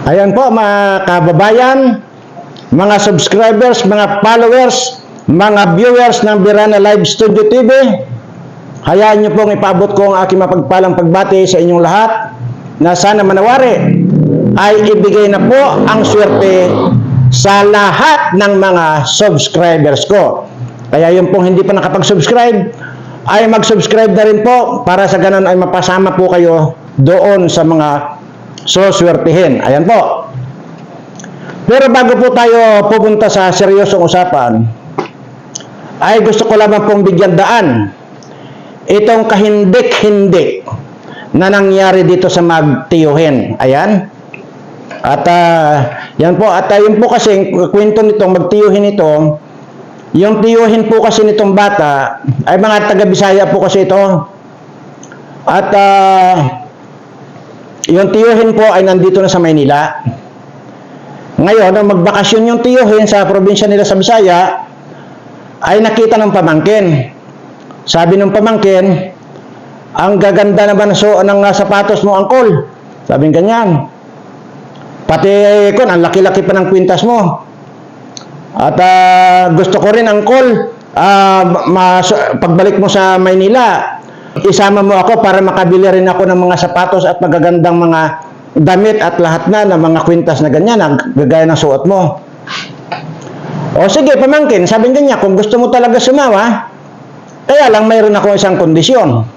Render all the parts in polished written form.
Ayan po mga kababayan, mga subscribers, mga followers, mga viewers ng Birana Live Studio TV. Hayaan niyo pong ipaabot ko ang aking mapagpalang pagbati sa inyong lahat na sana manawari ay ibigay na po ang swerte sa lahat ng mga subscribers ko. Kaya yung pong hindi pa nakapag-subscribe ay mag-subscribe na rin po para sa ganun ay mapasama po kayo doon sa mga suswertihin. Ayan po. Pero bago po tayo pupunta sa seryosong usapan, ay gusto ko lamang pong bigyan daan itong kahindik-hindik na nangyari dito sa magtiyuhin. Ayan. At yan po. At yun po kasi kwento nitong magtiyuhin ito, yung tiyuhin po kasi nitong bata ay mga taga-Bisaya po kasi ito. At yung tiyuhin po ay nandito na sa Maynila. Ngayon, nang magbakasyon yung tiyuhin sa probinsya nila sa Bisaya, ay nakita ng pamangkin. Sabi ng pamangkin, ang gaganda naman ng sapatos mo, Angkol. Sabi ganyan. Pati kun, ang laki-laki pa ng kwintas mo. At gusto ko rin, Angkol, pagbalik mo sa Maynila, isama mo ako para makabili rin ako ng mga sapatos at magagandang mga damit at lahat na ng mga kwintas na ganyan, gagaya ng suot mo. O sige, pamangkin, sabi niya, kung gusto mo talaga sumawa, kaya lang mayroon ako isang kondisyon.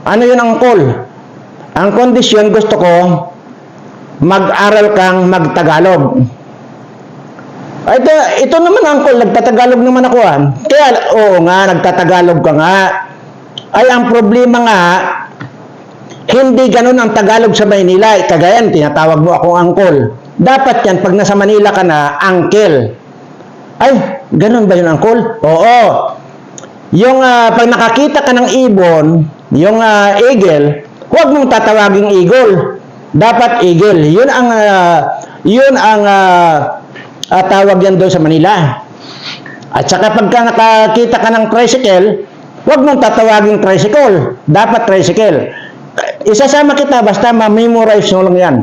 Ano yun, Angkol? Ang kondisyon, gusto ko, mag-aral kang magtagalog. Ito naman, Angkol, nagtatagalog naman ako. Kaya, oo nga, nagtatagalog ka nga. Ay, ang problema nga, hindi ganun ang Tagalog sa Maynila. Kagayan, tinatawag mo akong Angkol. Dapat yan, pag nasa Manila ka na, Uncle. Ay, ganun ba yun, Angkol? Oo. Yung pag nakakita ka ng ibon, yung eagle, huwag mong tatawaging eagle. Dapat eagle. Yun ang tawag yan doon sa Manila. At saka pagka nakakita ka ng tricycle, huwag mong tatawaging tricycle. Dapat tricycle. Isasama kita basta ma-memorize mo lang yan.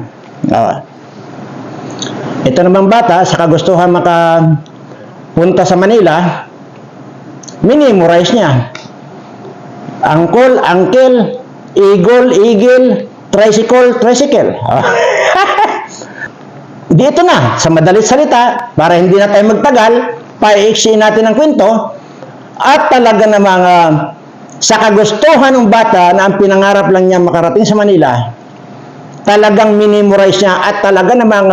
Ito namang bata, sa kagustuhan makapunta sa Manila, minimorize niya. Angkol, Uncle, Eagle, Eagle, Tricycle, Tricycle. Dito na, sa madalit salita, para hindi na tayo magtagal, paiiksi natin ang kwento, at talaga namang sa kagustuhan ng bata na ang pinangarap lang niya makarating sa Manila, talagang minimorize niya at talaga namang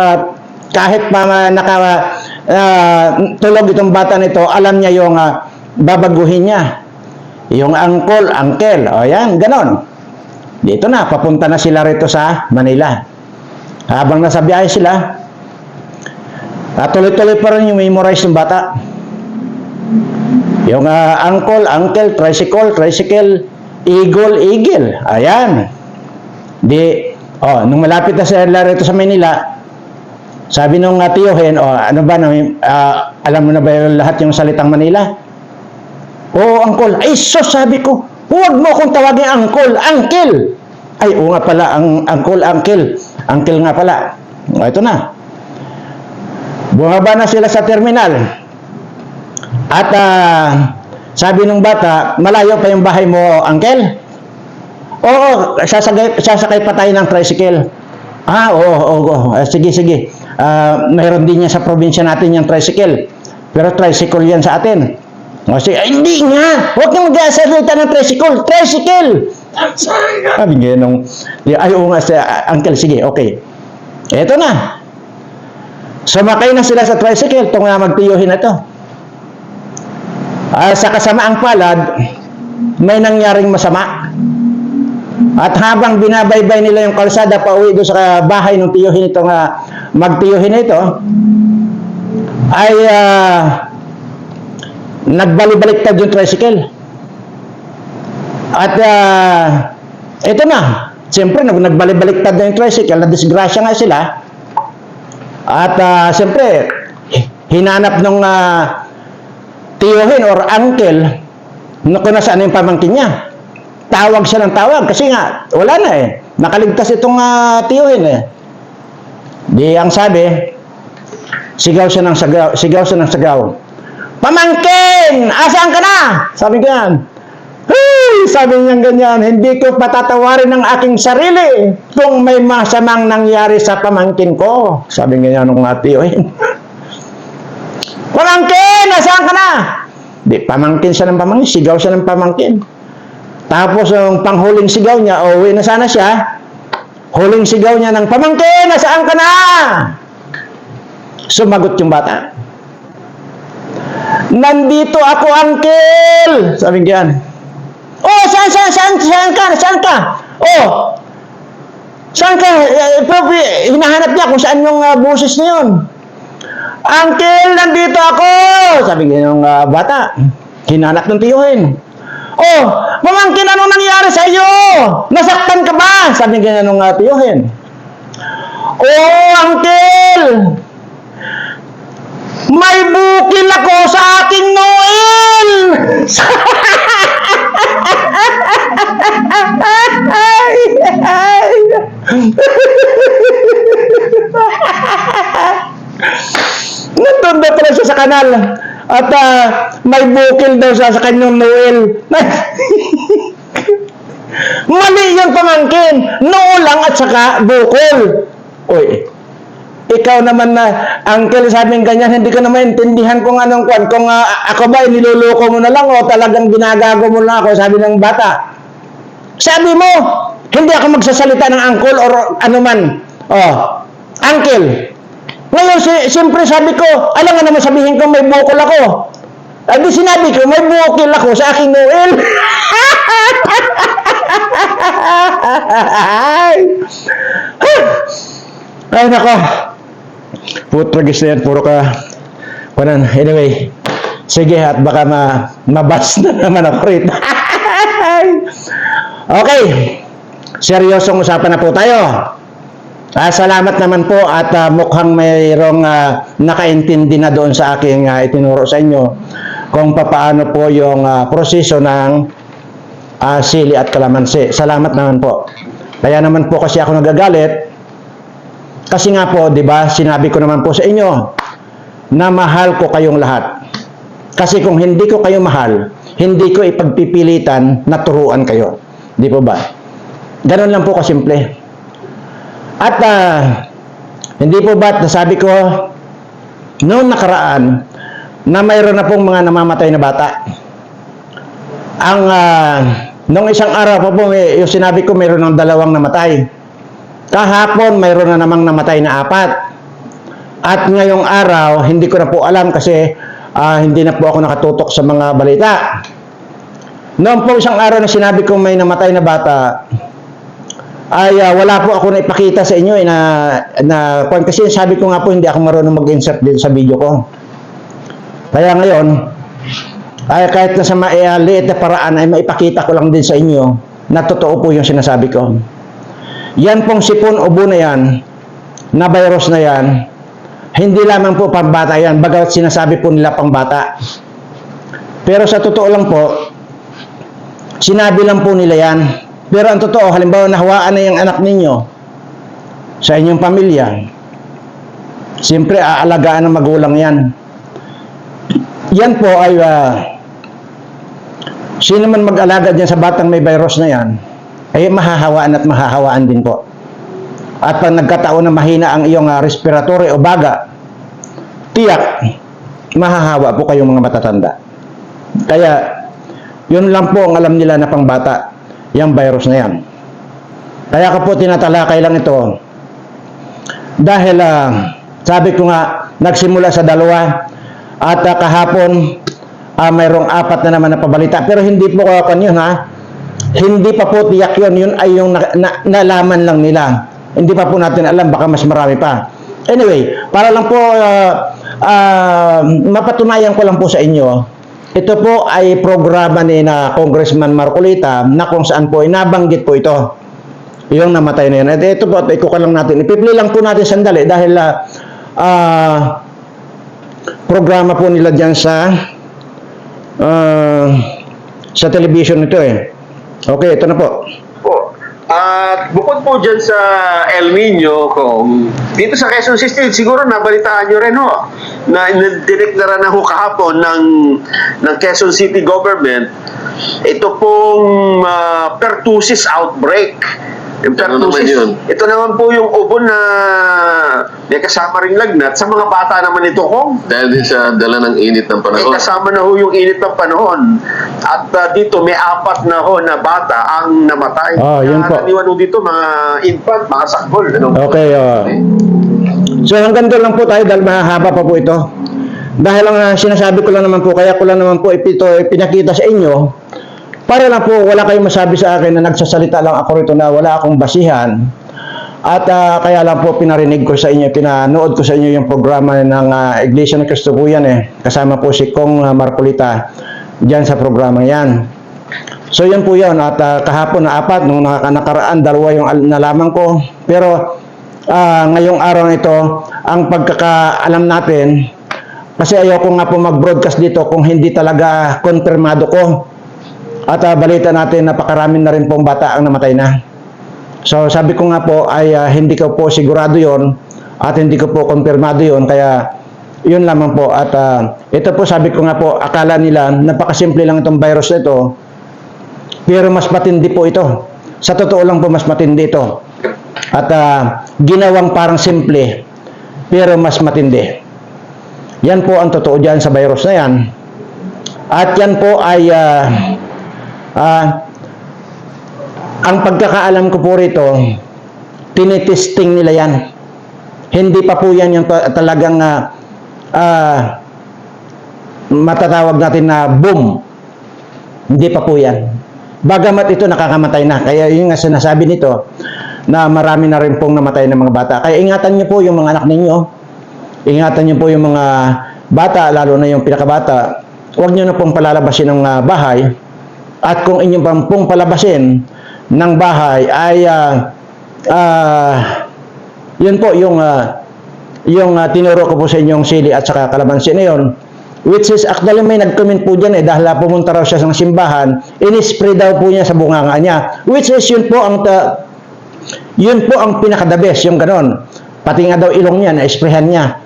kahit pa tulog itong bata nito, alam niya yung babaguhin niya. Yung Angkol, Uncle, o yan, ganon. Dito na, papunta na sila rito sa Manila. Habang nasa biyahe sila, tuloy-tuloy pa rin yung memorize ng bata. Yung Angkol, Uncle, Tricycle, Tricycle, Eagle, Eagle. Ayan. Nung malapit na sila rito sa Manila, sabi nung tiyuhin, ano ba, alam mo na ba yung lahat yung salitang Manila? Oo, Angkol. Ay, sabi ko, huwag mo akong tawagin Angkol, Uncle. Ay, oo nga pala, Angkol, Uncle. Uncle nga pala. Ito na. Bumaba na sila sa terminal. At sabi ng bata, malayo pa yung bahay mo, Uncle? Oo, sasakay pa tayo ng tricycle. Oo. Sige. Mayroon din niya sa probinsya natin yung tricycle. Pero tricycle yan sa atin. Sige, hindi nga! Huwag kang mag-asalita ng tricycle! Tricycle! Sabi nga nung, oo nga, Uncle, sige, okay. Eto na. Sumakay na sila sa tricycle, itong magtiyuhin na ito. Sa kasamaang palad, may nangyaring masama. At habang binabaybay nila yung kalsada pauwi doon sa bahay ng tiyuhin ito magtiyuhin na ito, ay nagbalik-baliktad yung tricycle. At ito na, siyempre nagbalik-baliktad na yung tricycle, na-disgrasya nga sila. At siyempre, hinanap nung tiyuhin or uncle kung nasaan yung pamangkin niya. Tawag siya ng tawag kasi nga, wala na eh. Nakaligtas itong tiyuhin eh. Di ang sabi, sigaw siya ng sigaw. Pamangkin! Asaan ka na? Sabi ko yan. Hey! Sabi niya ganyan, hindi ko patatawarin ng aking sarili kung may masamang nangyari sa pamangkin ko. Sabi niya nung atiyo. Pamangkin! Asaan ka na? Di, pamangkin siya ng pamangkin. Sigaw siya ng pamangkin. Tapos yung panghuling sigaw niya, uwi na sana siya. Huling sigaw niya ng pamangkin! Asaan ka na? Sumagot yung bata. Nandito ako, uncle! Sabi niyan. Oh, saan ka? Oh, saan ka? Hinahanap niya kung saan yung boses na yun. Uncle, nandito ako! Sabi niya yung bata. Hinanap ng tiyuhin. Oh, pamangkin, anong nangyari sa iyo? Nasaktan ka ba? Sabi niya nung tiyuhin. Oh, uncle! May bukil ako sa aking Noel! Natunda pala siya sa kanal. At may bukil daw siya sa kanyang Noel. Mali yung pamangkin. Noo lang at saka bukol. Uy, ikaw naman na, uncle, sabing ganyan, hindi ko na maintindihan kung anong kwan. Kung ako ba, niluloko mo na lang o talagang ginagago mo na ako, sabi ng bata. Sabi mo, hindi ako magsasalita ng uncle or anuman. Oh, uncle. Ngayon, siyempre sabi ko, alam nga naman sabihin ko may bukol ako. Ay di sinabi ko, may bukil ako sa aking Noel. Ay, nako. Putragis na yan, puro ka. Anyway, sige, at baka mabas na naman ako rito. Okay, seryosong usapan na po tayo. Salamat naman po at mukhang mayroong nakaintindi na doon sa aking itinuro sa inyo kung paano po yung proseso ng sili at kalamansi. Salamat naman po. Kaya naman po kasi ako nagagalit kasi nga po, di ba, sinabi ko naman po sa inyo na mahal ko kayong lahat. Kasi kung hindi ko kayo mahal, hindi ko ipagpipilitan na turuan kayo. Di po ba? Ganun lang po kasimple. At hindi po ba't nasabi ko noong nakaraan na mayroon na pong mga namamatay na bata. Noong isang araw po yung sinabi ko mayroon ng 2 namatay. Kahapon mayroon na namang namatay na 4. At ngayong araw hindi ko na po alam kasi hindi na po ako nakatutok sa mga balita. Noong po isang araw na sinabi ko may namatay na bata, ay wala po ako na ipakita sa inyo kasi sabi ko nga po hindi ako marunong mag-insert din sa video ko. Kaya ngayon ay kahit na sa maliit na paraan ay maipakita ko lang din sa inyo na totoo po yung sinasabi ko. Yan pong sipon ubo na yan, na virus na yan, hindi lamang po pambata yan, bagamat sinasabi po nila pambata. Pero sa totoo lang po, sinabi lang po nila yan. Pero ang totoo, halimbawa nahawaan na yung anak ninyo sa inyong pamilya, siyempre aalagaan ng magulang yan. Yan po ay sino man mag-alaga dyan sa batang may virus na yan, ay mahahawaan at mahahawaan din po. At pag nagkataon na mahina ang iyong respiratory o baga, tiyak, mahahawa po kayong mga matatanda. Kaya, yun lang po ang alam nila na pangbata, yung virus na yan. Kaya ko po tinatalakay lang ito. Dahil, sabi ko nga, nagsimula sa 2, at kahapon, mayroong 4 na naman na pabalita. Pero hindi po yun, ha? Hindi pa po tiyak yun. Yun ay yung nalaman lang nila. Hindi pa po natin alam, baka mas marami pa. Anyway, para lang po mapatunayan ko lang po sa inyo, ito po ay programa ni na Congressman Marcolita na kung saan po inabanggit po ito. Yung namatay na yan. At ito po, ikukan lang natin. Ipipli lang po natin sandali dahil programa po nila dyan sa television ito eh. Okay, ito na po. At bukod po dyan sa El Nino, kung dito sa Quezon City, siguro nabalitaan nyo rin ho, na dineklara na ho kahapon ng Quezon City government, ito pong pertussis outbreak. Yung Ano naman yun? ito naman po yung ubon na may kasama ring lagnat sa mga bata naman ito kung Dahil din sa dala ng init ng may panahon. kasama na ho yung init ng panahon. At dito may 4 na ho na bata ang namatay. Yun po. Karaniwan ho dito mga infant, mga sakbol. Ano? Okay, so hanggang doon lang po tayo dahil mahaba pa po ito. Dahil ang sinasabi ko lang naman po, kaya ko lang naman po pinakita sa inyo, para lang po wala kayong masabi sa akin na nagsasalita lang ako rito na wala akong basihan. At kaya lang po pinarinig ko sa inyo, pinanood ko sa inyo yung programa ng Iglesia ng Cristo po yan Kasama po si Kong Marcolita dyan sa programa yan. So yan po yun. At kahapon na 4, nung nakaraan 2 yung nalaman ko. Pero ngayong araw na ito, ang pagkakaalam natin, kasi ayoko nga po mag-broadcast dito kung hindi talaga konfirmado ko. At balita natin, napakarami na rin pong bata ang namatay na. So sabi ko nga po ay hindi ko po sigurado yon at hindi ko po konfirmado yon, kaya yun lamang po. At ito po, sabi ko nga po, akala nila napakasimple lang itong virus na ito, pero mas matindi po ito. Sa totoo lang po, mas matindi ito. At ginawang parang simple, pero mas matindi. Yan po ang totoo dyan sa virus na yan. At yan po ay ang pagkakaalam ko po rito, tinitesting nila yan. Hindi pa po yan yung talagang matatawag natin na boom. Hindi pa po yan. Bagamat ito nakakamatay na. Kaya yung nga sinasabi nito, na marami na rin pong namatay ng mga bata. Kaya ingatan niyo po yung mga anak ninyo. Ingatan niyo po yung mga bata, lalo na yung pinakabata. Huwag niyo na pong palalabasin ng bahay. At kung inyong pong palabasin ng bahay ay yun po yung tinuro ko po sa inyong sili at saka kalamansi na yun, which is actually may nag-comment po dyan dahil pumunta raw siya sa simbahan, in-spray daw po niya sa bunganga niya, which is yun po ang pinaka-the best, yung ganon. Pati nga daw ilong niya, na-sprayhan niya.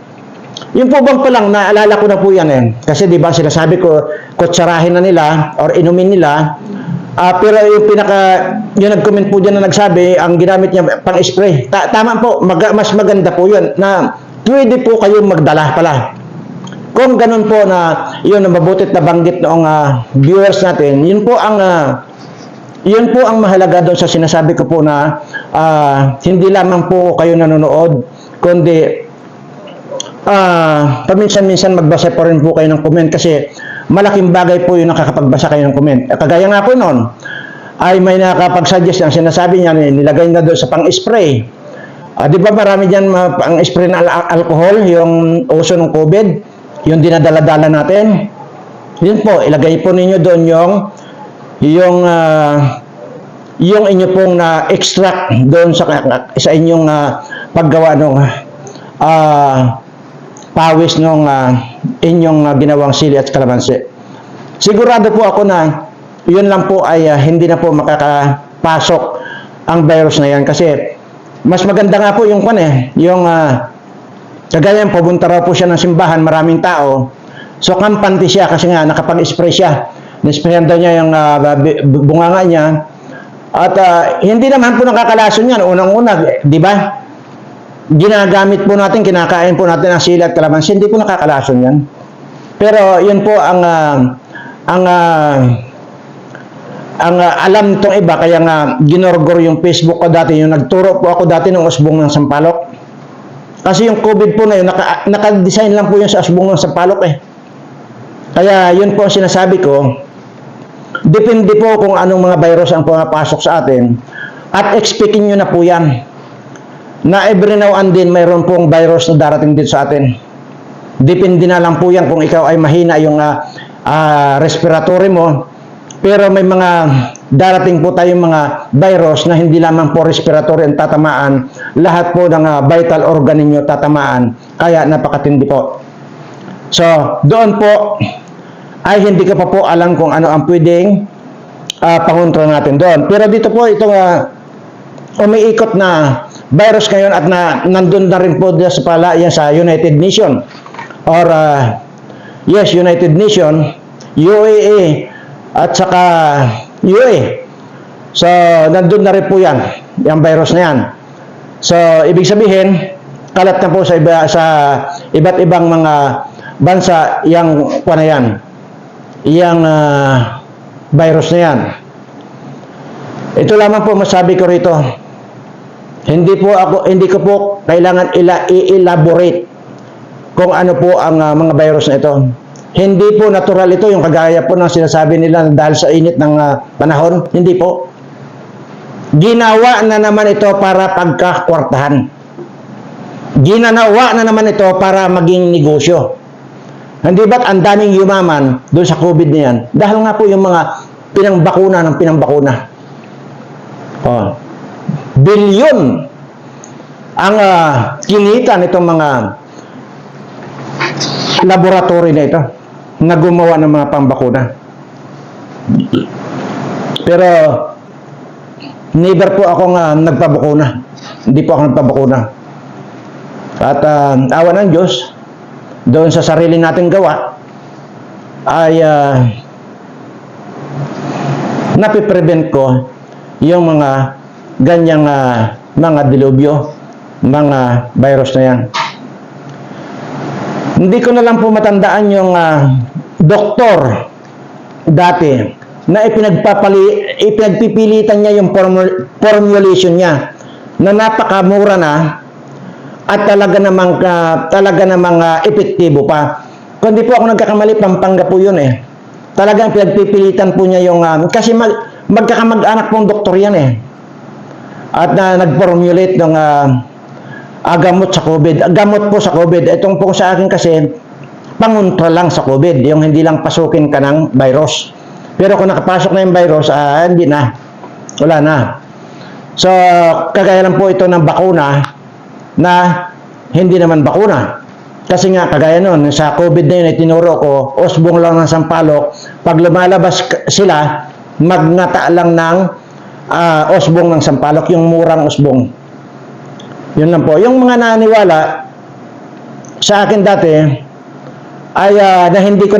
Yung po bang palang, naalala ko na po yan Kasi di ba sinasabi ko, kutsarahin na nila or inumin nila. Pero yung nag-comment po dyan na nagsabi, ang ginamit niya pang-spray. Tama po, mas maganda po yun na pwede po kayong magdala pala. Kung ganun po na yun ang mabutit na banggit noong viewers natin, yun po ang mahalaga doon sa sinasabi ko po na hindi lamang po kayo nanonood, kundi paminsan-minsan magbasa pa rin po kayo ng comment, kasi malaking bagay po yung nakakapagbasa kayo ng comment. Kagaya nga po noon, ay may nakapag-suggest ng sinasabi niya, nilagay na doon sa pang-spray. Di ba marami dyan pang-spray na alcohol, yung uso ng COVID, yung dinadala-dala natin. Yun po, ilagay po ninyo doon yung inyo pong na-extract doon sa inyong paggawa ng pawis nung inyong ginawang sili at kalamansi. Sigurado po ako na yun lang po ay hindi na po makakapasok ang virus na yan, kasi mas maganda nga po yung yung kagaya pupunta raw po siya ng simbahan, maraming tao, so kampante siya kasi nga nakapag-spray siya, nisprayan daw niya yung bunganga niya, at hindi naman po nakakalason yan unang-una, di ba? Ginagamit po natin, kinakain po natin ang sili at kalamansi, hindi po nakakalason yan. Pero yun po ang alam tong iba, kaya nga ginorgor yung Facebook ko dati, yung nagturo po ako dati ng usbong ng sampalok. Kasi yung COVID po na yun, naka-design lang po yun sa usbong ng sampalok Kaya yun po ang sinasabi ko, depende po kung anong mga virus ang pumapasok sa atin, at expectin nyo na po yan. Na every now and then mayroon pong virus na darating dito sa atin. Depende na lang po yan kung ikaw ay mahina yung respiratory mo. Pero may mga darating po tayong mga virus na hindi lamang po respiratory ang tatamaan, lahat po ng vital organ ninyo tatamaan. Kaya napakatindi po. So, doon po ay hindi ka pa po alam kung ano ang pwedeng pangontrol natin doon. Pero dito po itong umiikot na virus ngayon at nandun na rin po sa pala yan sa United Nations or United Nations, UAE at saka UAE. So nandun na rin po yan, yung virus na yan. So ibig sabihin, kalat na po sa iba't ibang mga bansa yung virus na yan. Ito lamang po masabi ko rito. Hindi ko po kailangan i-elaborate kung ano po ang mga virus na ito. Hindi po natural ito, yung kagaya po ng sinasabi nila dahil sa init ng panahon. Hindi po. Ginawa na naman ito para pagkakwartahan. Ginanawa na naman ito para maging negosyo. Hindi ba't ang daming yumaman doon sa COVID na yan? Dahil nga po yung mga pinangbakuna ng pinangbakuna. Oh. Bilyon ang kinita nitong mga laboratory na ito na gumawa ng mga pambakuna. Pero never po akong nagpabakuna. Hindi po ako nagpabakuna. At awa ng Diyos, doon sa sarili nating gawa, ay napiprevent ko yung mga ganyang mga dilubyo, mga virus na yan. Hindi ko na lang po matandaan yung doktor dati na ipinagpipilitan niya yung formulation niya na napakamura na at talaga namang epektibo pa. Kung di po ako nagkakamali, Pampanga po yun eh. Talagang pinagpipilitan po niya yung kasi magkakamag-anak pong doktor yan eh. At nag-formulate ng gamot sa COVID. Gamot po sa COVID. Itong po sa akin kasi, pangontra lang sa COVID. Yung hindi lang pasukin ka ng virus. Pero kung nakapasok na yung virus, hindi na. Wala na. So, kagaya lang po ito ng bakuna na hindi naman bakuna. Kasi nga, kagaya nun, sa COVID na yun, tinuro ko, osbong lang ng sampalok. Pag lumalabas sila, magnata lang ng osbong ng sampalok, yung murang osbong. Yun lang po. Yung mga naniwala sa akin dati ay na hindi ko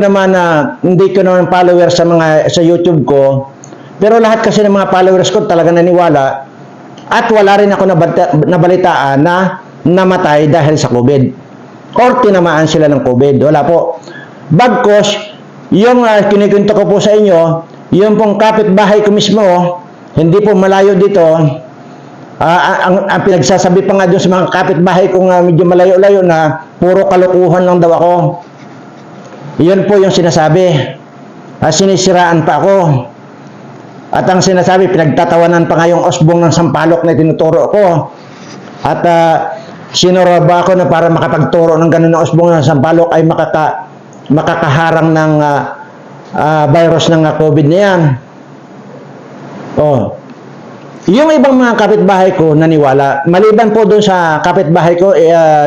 naman followers sa YouTube ko. Pero lahat kasi ng mga followers ko talaga naniwala at wala rin ako nabalitaan na namatay dahil sa COVID or tinamaan sila ng COVID. Wala po. Bagkos, yung kinikwento ko po sa inyo, yung pong kapitbahay ko mismo, hindi po malayo dito. Ang pinagsasabi pa nga doon sa mga kapitbahay kung medyo malayo-layo na puro kalokohan lang daw ako. Yun po yung sinasabi. Sinisiraan pa ako. At ang sinasabi, pinagtatawanan pa nga yung osbong ng sampalok na tinuturo ko. At sinuraba ako na para makapagturo ng ganun na osbong ng sampalok ay makakaharang ng virus ng COVID na yan. Oh. Yung ibang mga kapitbahay ko naniwala. Maliban po doon sa kapitbahay ko,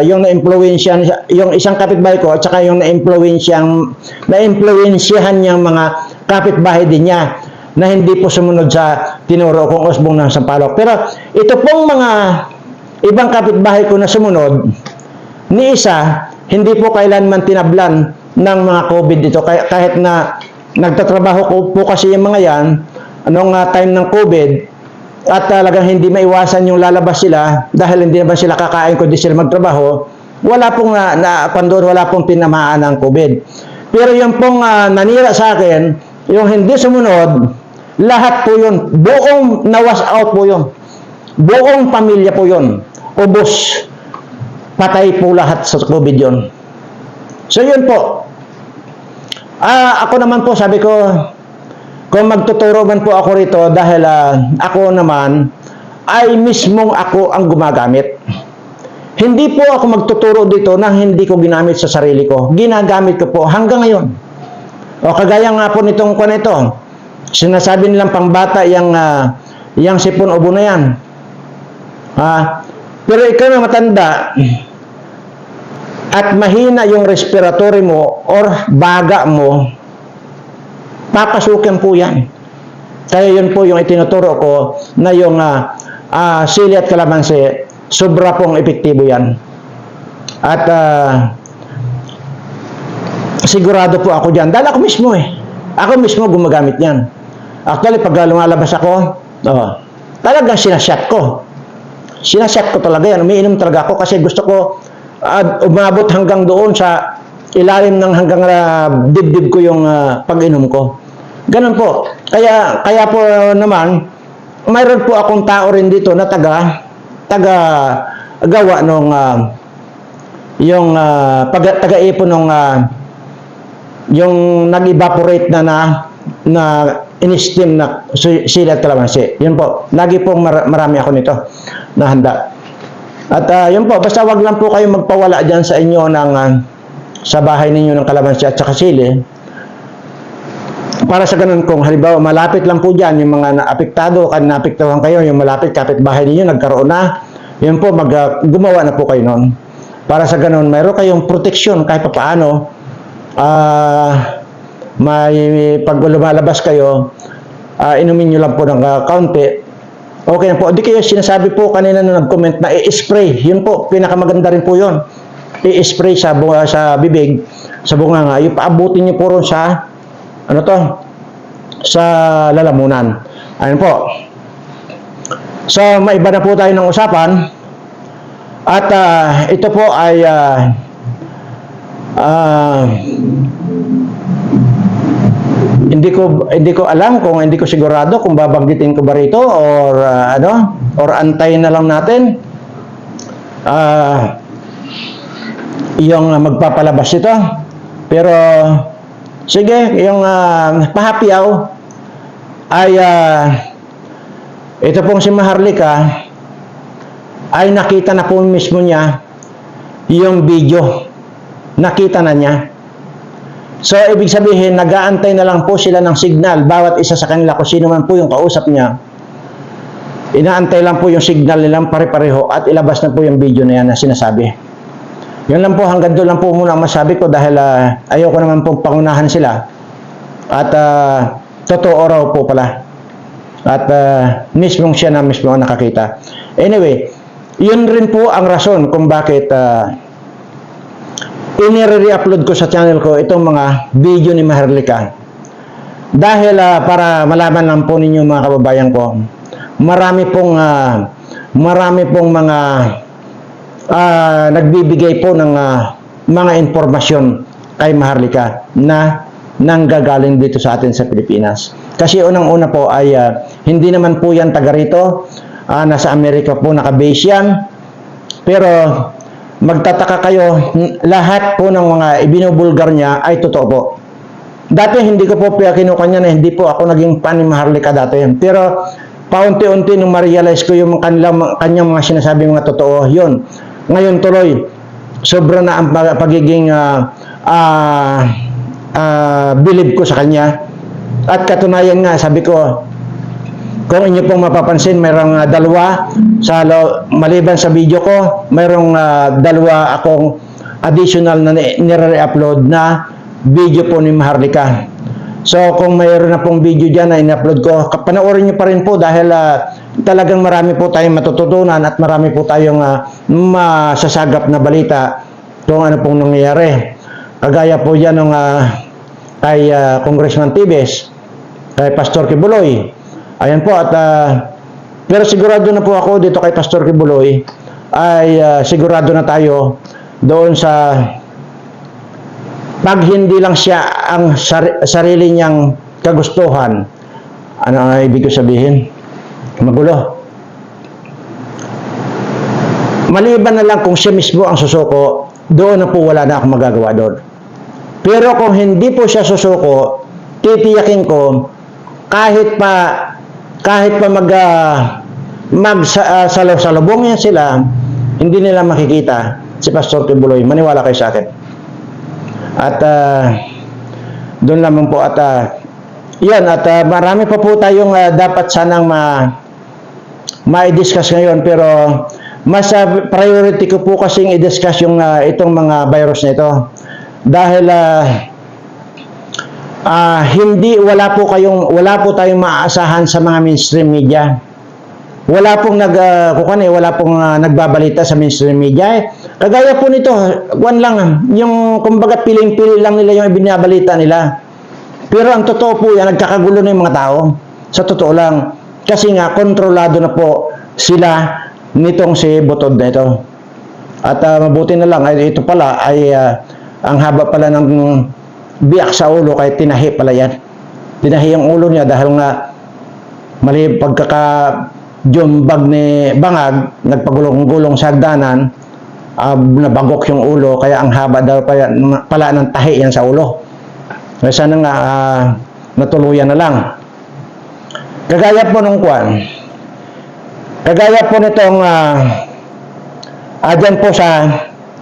yung na-influensyahan, yung isang kapitbahay ko at saka yung na-influensyahan niyang mga kapitbahay din niya na hindi po sumunod sa tinuro kong osbong ng sampalok. Pero ito pong mga ibang kapitbahay ko na sumunod, ni isa, hindi po kailanman tinablan ng mga COVID dito. Kahit na nagtatrabaho po kasi yung mga yan, anong time ng COVID, at talagang hindi maiwasan yung lalabas sila dahil hindi naman sila kakain kundi sila magtrabaho, wala pong wala pong tinamaan ng COVID. Pero yung pong nanira sa akin, yung hindi sumunod, lahat po yun, buong nawas out po yun. Buong pamilya po yun. Ubos. Patay po lahat sa COVID yun. So yun po. Ako naman po, sabi ko, kung magtuturo man po ako rito dahil ako naman ay mismong ako ang gumagamit. Hindi po ako magtuturo dito na hindi ko ginamit sa sarili ko. Ginagamit ko po hanggang ngayon. O kagaya nga po nitong kwan ito. Sinasabi nilang pangbata yung sipon ubo na yan. Pero ikaw na matanda at mahina yung respiratory mo or baga mo, papasukin po yan. Kaya yun po yung itinuturo ko na yung sili at kalamansi, sobra pong epektibo yan. At sigurado po ako dyan. Dahil ako mismo Ako mismo gumagamit yan. Actually, pag lumalabas ako, talagang sinashot ko. Sinashot ko talaga yan. Umiinom talaga ako kasi gusto ko umabot hanggang doon sa ilalim ng hanggang dibdib ko yung pag-inom ko. Ganun po. Kaya po naman, mayroon po akong tao rin dito na taga-gawa nung yung taga-ipon nung yung nag-evaporate na in-steam na sili at kalamansi. Yun po. Lagi pong marami ako nito na handa. At yun po, basta wag lang po kayo magpawala dyan sa inyo sa bahay ninyo ng kalamansi at saka sili. Para sa ganun, kung halimbawa malapit lang po dyan yung mga naapektado, naapektuhan kayo, yung malapit kapitbahay ninyo, nagkaroon na, yun po, gumawa na po kayo nun. Para sa ganun, mayroon kayong proteksyon kahit paano. Pag lumalabas kayo, inumin nyo lang po ng kaunti. Okay na po. Di kayo sinasabi po kanina na nag-comment na i-spray. Yun po, pinakamaganda rin po yun. I-spray sa bibig, sa bunganga. Yung paabutin nyo po ron sa sa lalamunan. Ayun po. So, maiba na po tayo ng usapan. At ito po ay hindi ko alam kung hindi ko sigurado kung babanggitin ko ba rito or or antayin na lang natin yung magpapalabas ito. Pero sige, yung pahapiaw ay ito pong si Maharlika ay nakita na po mismo niya yung video. Nakita na niya. So, ibig sabihin, nag-aantay na lang po sila ng signal. Bawat isa sa kanila, kung sino man po yung kausap niya, inaantay lang po yung signal nilang pare-pareho at ilabas na po yung video na yan na sinasabi. Yun lang po, hanggang doon lang po muna ang masabi ko dahil ayoko naman pong pangunahan sila. At totoo raw po pala. At mismong siya na mismo ang nakakita. Anyway, yun rin po ang rason kung bakit inire-upload ko sa channel ko itong mga video ni Maharlika. Dahil para malaman lang po ninyo mga kababayan ko, marami pong mga nagbibigay po ng mga informasyon kay Maharlika na nanggagaling dito sa atin sa Pilipinas. Kasi unang-una po ay hindi naman po yan taga rito, nasa Amerika po naka-base yan. Pero magtataka kayo, lahat po ng mga ibinubulgar niya ay totoo po. Dati hindi ko po kinukanya na hindi po ako naging fan ni Maharlika dati. Pero paunti-unti nung ma-realize ko yung kanyang mga sinasabi mga totoo, yun. Ngayon tuloy, sobra na ang pagiging believe ko sa kanya. At katunayan nga, sabi ko, kung inyo pong mapapansin, mayroong dalawa maliban sa video ko, mayroong dalawa akong additional na nire-upload na video po ni Maharlika. So kung mayroon na pong video dyan na in-upload ko, panoorin nyo pa rin po dahil talagang marami po tayong matututunan at marami po tayong masasagap na balita kung ano pong nangyayari. Kagaya po dyan ng kay Congressman Tibes, kay Pastor Kibuloy. Ayan po at pero sigurado na po ako dito kay Pastor Kibuloy ay sigurado na tayo doon sa pag hindi lang siya ang sarili niyang kagustuhan. Ano ang ibig ko sabihin? Magulo. Maliban na lang kung siya mismo ang susuko, doon na po wala na akong magagawa doon. Pero kung hindi po siya susuko, titiyakin ko kahit pa salubong yan sila, hindi nila makikita si Pastor Kibuloy. Maniwala kayo sa akin. At doon lamang po at yan at marami pa po tayong dapat sanang ma-discuss ngayon, pero mas priority ko po kasing i-discuss yung itong mga virus na ito dahil wala po tayong maaasahan sa mga mainstream media. wala pong wala pong nagbabalita sa mainstream media. Kagaya po nito, yung kumbaga piling-pili lang nila yung ibinabalita nila. Pero ang totoo po yan, nagkakagulo na yung mga tao. Sa totoo lang. Kasi nga, kontrolado na po sila nitong si Butod na ito. At mabuti na lang, ito pala ay ang haba pala ng biyak sa ulo, kaya tinahi pala yan. Tinahi ang ulo niya dahil nga mali pagkaka-jumbag ni Bangag, nagpagulong-gulong sa hagdanan, nabagok yung ulo, kaya ang haba daw pala ng tahi yan sa ulo. Kaya sana nga natuluyan na lang. Kagaya po nung kagaya po nitong dyan po sa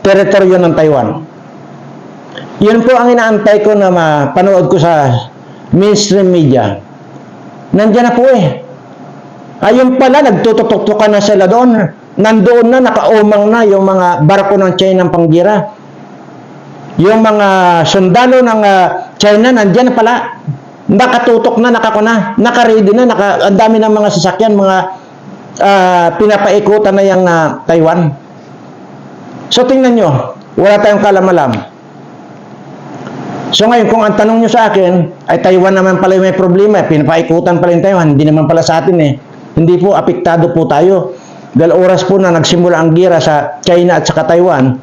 teritoryo ng Taiwan. Yun po ang inaantay ko na mapanood ko sa mainstream media. Nandiyan na po Ayun pala, nagtutok-tukan na sila doon. Nandoon na, nakaumang na yung mga barko ng China ng panggira. Yung mga sundalo ng China, nandiyan na pala. Nakatutok na, naka-ready na, ang dami ng mga sasakyan, mga pinapaikutan na yung Taiwan. So tingnan nyo, wala tayong kalamalam. So ngayon, kung ang tanong nyo sa akin, ay Taiwan naman pala may problema, pinapaikutan pala yung Taiwan, hindi naman pala sa atin Hindi po, apektado po tayo. Dahil oras po na nagsimula ang gira sa China at saka Taiwan,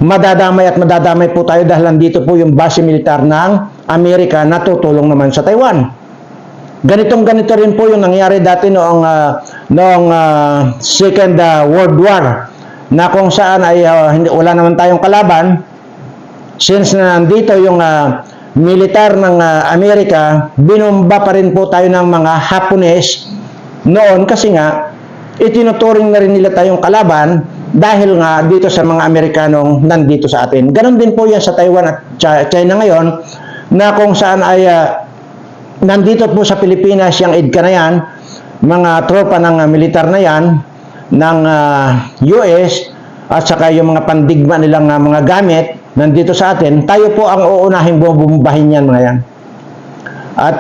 madadamay po tayo dahil nandito po yung base militar ng Amerika na tutulong naman sa Taiwan. Ganito rin po yung nangyari dati noong Second World War, na kung saan ay wala naman tayong kalaban. Since na nandito yung militar ng Amerika, binomba pa rin po tayo ng mga Hapones noon kasi nga itinuturing na rin nila tayong kalaban dahil nga dito sa mga Amerikanong nandito sa atin. Ganon din po yan sa Taiwan at China ngayon, na kung saan ay nandito po sa Pilipinas yung EDCA na yan, mga tropa ng militar na yan ng US at saka yung mga pandigma nilang mga gamit nandito sa atin. Tayo po ang uunahin bumbahin yan mga yan. At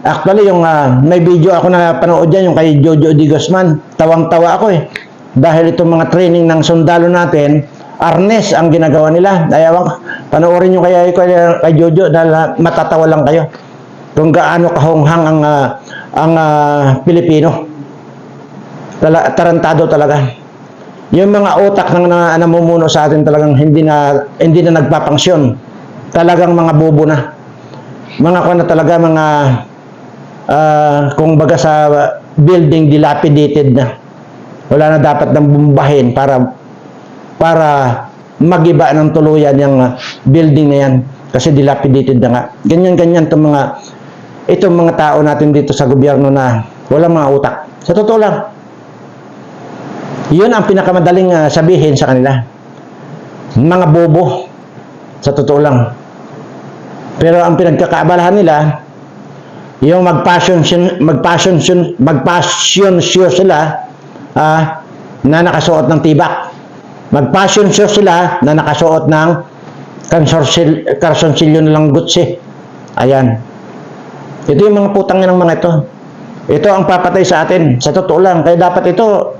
actually yung may video ako na panood dyan, yung kay Jojo Di Guzman, tawang-tawa ako dahil itong mga training ng sundalo natin, arnes ang ginagawa nila. Ayaw, panoorin nyo kay Jojo dahil matatawa lang kayo kung gaano kahonghang ang Pilipino. Tarantado talaga. Yung mga utak ng namumuno sa atin talagang hindi na nagpapangsyon. Talagang mga bobo na. Mga talaga, mga kung baga sa building dilapidated na. Wala na dapat nang bumbahin para magiba ng tuluyan yung building na yan. Kasi dilapidated na nga. Ganyan-ganyan itong mga tao natin dito sa gobyerno na walang mga utak. Sa totoo lang. Yun ang pinakamadaling sabihin sa kanila. Mga bobo. Sa totoo lang. Pero ang pinagkakaabalahan nila, yung magpassion show sila na nakasuot ng tibak. Magpassion show sila na nakasuot ng karsonsilyo nilang gutsi. Ayan. Ito yung mga putang ng mga ito. Ito ang papatay sa atin. Sa totoo lang. Kaya dapat ito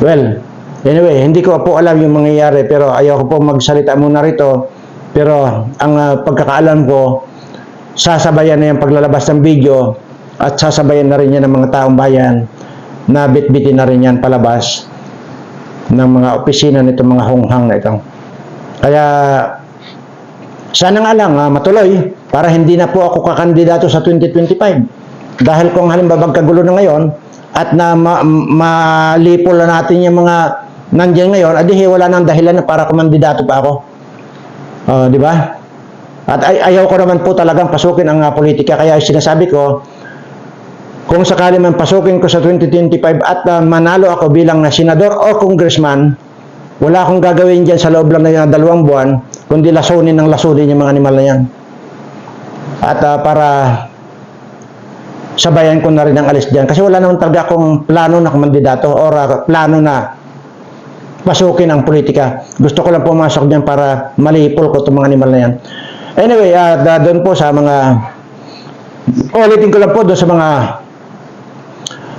well, anyway, hindi ko po alam yung mangyayari, pero ayaw ko po magsalita muna rito. Pero ang pagkakaalam ko, sasabayan na yung paglalabas ng video at sasabayan na rin yan ng mga taong bayan na bitbitin na rin yan palabas ng mga opisina nito, mga honghang na ito. Kaya sana nga lang matuloy para hindi na po ako kakandidato sa 2025. Dahil kung halimbawa magkagulo na ngayon at na malipol na natin yung mga nandiyan ngayon, adi wala nang dahilan na para kumandidato pa ako. Di ba? At ayaw ko naman po talagang pasukin ang politika, kaya sinasabi ko, kung sakali man pasukin ko sa 2025 at manalo ako bilang na senador o congressman, wala akong gagawin dyan sa loob lang ng 2 buwan, kundi lasunin yung mga animal na yan. At para sabayan ko na rin ang alis dyan. Kasi wala naman talaga akong plano na kumandidato o plano na pasukin ang politika. Gusto ko lang pumasok dyan para malipol ko itong mga animal na yan. Anyway, doon po sa mga ulitin ko lang po doon sa mga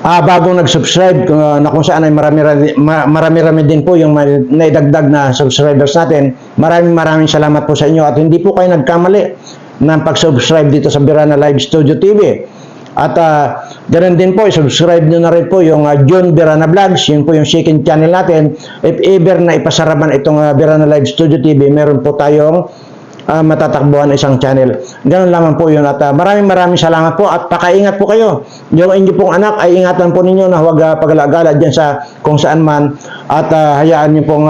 bagong nag-subscribe na kung saan ay marami-rami din po yung naidagdag na subscribers natin. Maraming salamat po sa inyo at hindi po kayo nagkamali ng pag-subscribe dito sa Birana Live Studio TV. At ganoon din po, subscribe nyo na rin po yung John Birana Vlogs, yun po yung second channel natin. If ever na ipasarapan itong Birana Live Studio TV, meron po tayong matatakbuhan isang channel. Ganun lamang po yun. At maraming salamat po at pakaingat po kayo. Yung inyo pong anak ay ingatan po ninyo na huwag pagalagala dyan sa kung saan man at hayaan nyo pong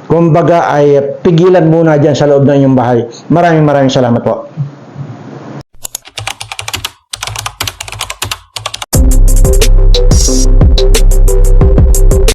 kumbaga ay pigilan muna dyan sa loob ng inyong bahay. Maraming salamat po.